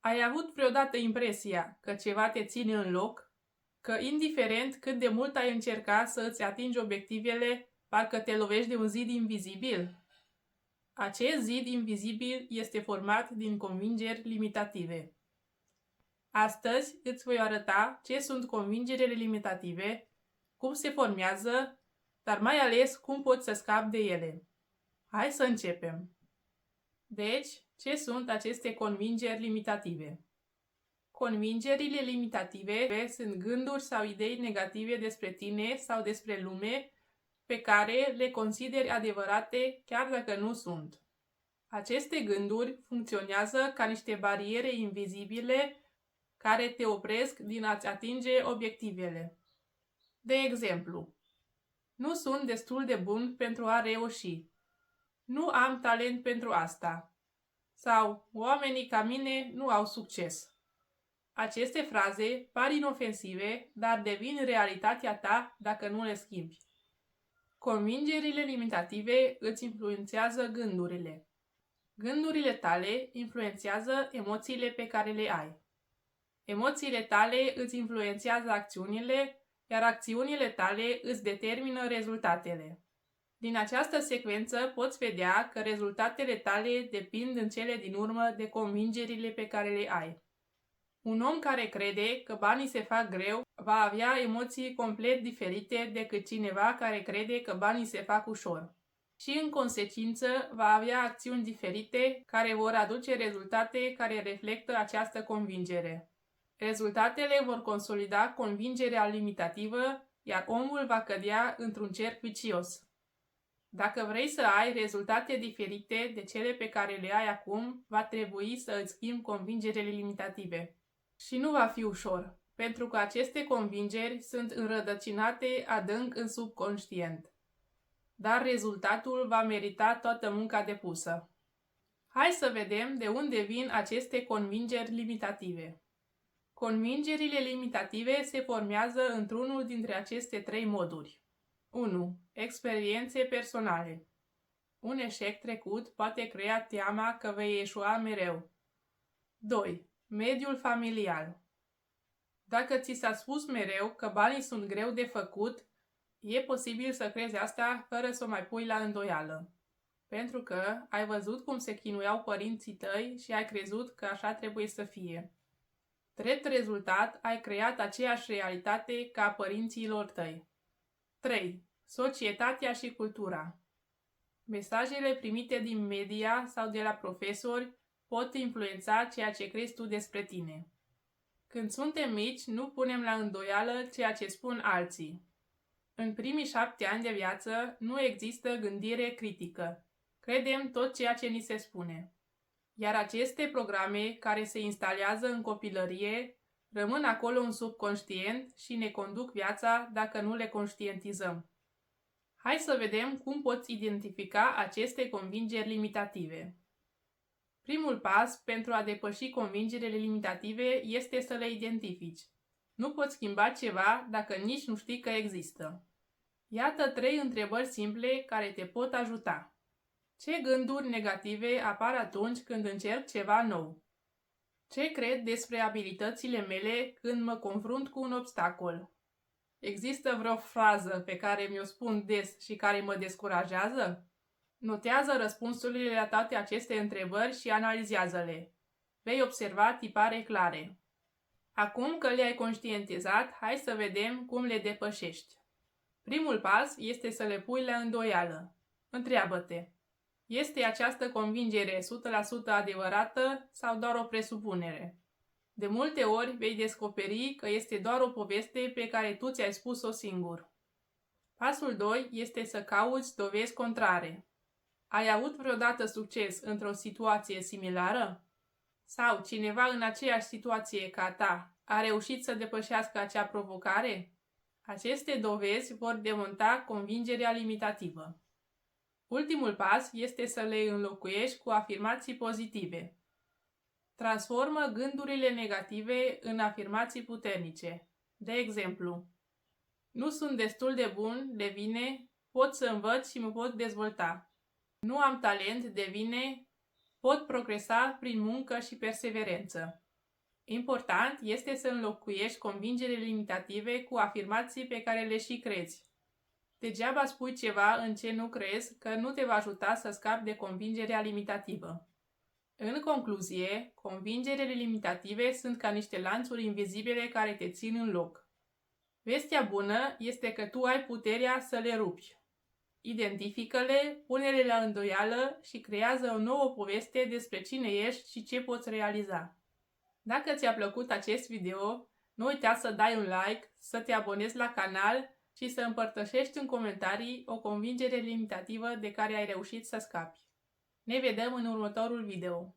Ai avut vreodată impresia că ceva te ține în loc? Că indiferent cât de mult ai încerca să îți atingi obiectivele, parcă te lovești de un zid invizibil? Acest zid invizibil este format din convingeri limitative. Astăzi îți voi arăta ce sunt convingerile limitative, cum se formează, dar mai ales cum poți să scapi de ele. Hai să începem! Deci, ce sunt aceste convingeri limitative? Convingerile limitative sunt gânduri sau idei negative despre tine sau despre lume pe care le consideri adevărate chiar dacă nu sunt. Aceste gânduri funcționează ca niște bariere invizibile care te opresc din a-ți atinge obiectivele. De exemplu, nu sunt destul de bun pentru a reuși. Nu am talent pentru asta. Sau oamenii ca mine nu au succes. Aceste fraze par inofensive, dar devin realitatea ta dacă nu le schimbi. Convingerile limitative îți influențează gândurile. Gândurile tale influențează emoțiile pe care le ai. Emoțiile tale îți influențează acțiunile, iar acțiunile tale îți determină rezultatele. Din această secvență poți vedea că rezultatele tale depind în cele din urmă de convingerile pe care le ai. Un om care crede că banii se fac greu va avea emoții complet diferite decât cineva care crede că banii se fac ușor. Și în consecință va avea acțiuni diferite care vor aduce rezultate care reflectă această convingere. Rezultatele vor consolida convingerea limitativă, iar omul va cădea într-un cerc vicios. Dacă vrei să ai rezultate diferite de cele pe care le ai acum, va trebui să îți schimbi convingerile limitative. Și nu va fi ușor, pentru că aceste convingeri sunt înrădăcinate adânc în subconștient. Dar rezultatul va merita toată munca depusă. Hai să vedem de unde vin aceste convingeri limitative. Convingerile limitative se formează într-unul dintre aceste trei moduri. 1. Experiențe personale. Un eșec trecut poate crea teama că vei eșua mereu. 2. Mediul familial. Dacă ți s-a spus mereu că banii sunt greu de făcut, e posibil să crezi asta fără să o mai pui la îndoială. Pentru că ai văzut cum se chinuiau părinții tăi și ai crezut că așa trebuie să fie. Drept rezultat, ai creat aceeași realitate ca a părinților tăi. 3. Societatea și cultura. Mesajele primite din media sau de la profesori pot influența ceea ce crezi tu despre tine. Când suntem mici, nu punem la îndoială ceea ce spun alții. În primii 7 ani de viață nu există gândire critică. Credem tot ceea ce ni se spune. Iar aceste programe care se instalează în copilărie rămân acolo în subconștient și ne conduc viața dacă nu le conștientizăm. Hai să vedem cum poți identifica aceste convingeri limitative. Primul pas pentru a depăși convingerile limitative este să le identifici. Nu poți schimba ceva dacă nici nu știi că există. Iată 3 întrebări simple care te pot ajuta. Ce gânduri negative apar atunci când încerc ceva nou? Ce cred despre abilitățile mele când mă confrunt cu un obstacol? Există vreo frază pe care mi-o spun des și care mă descurajează? Notează răspunsurile la toate aceste întrebări și analizează-le. Vei observa tipare clare. Acum că le-ai conștientizat, hai să vedem cum le depășești. Primul pas este să le pui la îndoială. Întreabă-te: este această convingere 100% adevărată sau doar o presupunere? De multe ori vei descoperi că este doar o poveste pe care tu ți-ai spus-o singur. Pasul 2 este să cauți dovezi contrare. Ai avut vreodată succes într-o situație similară? Sau cineva în aceeași situație ca ta a reușit să depășească acea provocare? Aceste dovezi vor demonta convingerea limitativă. Ultimul pas este să le înlocuiești cu afirmații pozitive. Transformă gândurile negative în afirmații puternice. De exemplu: nu sunt destul de bun, devine, pot să învăț și mă pot dezvolta. Nu am talent, devine, pot progresa prin muncă și perseverență. Important este să înlocuiești convingerile limitative cu afirmații pe care le și crezi. Degeaba spui ceva în ce nu crezi, că nu te va ajuta să scapi de convingerea limitativă. În concluzie, convingerile limitative sunt ca niște lanțuri invizibile care te țin în loc. Vestea bună este că tu ai puterea să le rupi. Identifică-le, pune-le la îndoială și creează o nouă poveste despre cine ești și ce poți realiza. Dacă ți-a plăcut acest video, nu uita să dai un like, să te abonezi la canal și să împărtășești în comentarii o convingere limitativă de care ai reușit să scapi. Ne vedem în următorul video.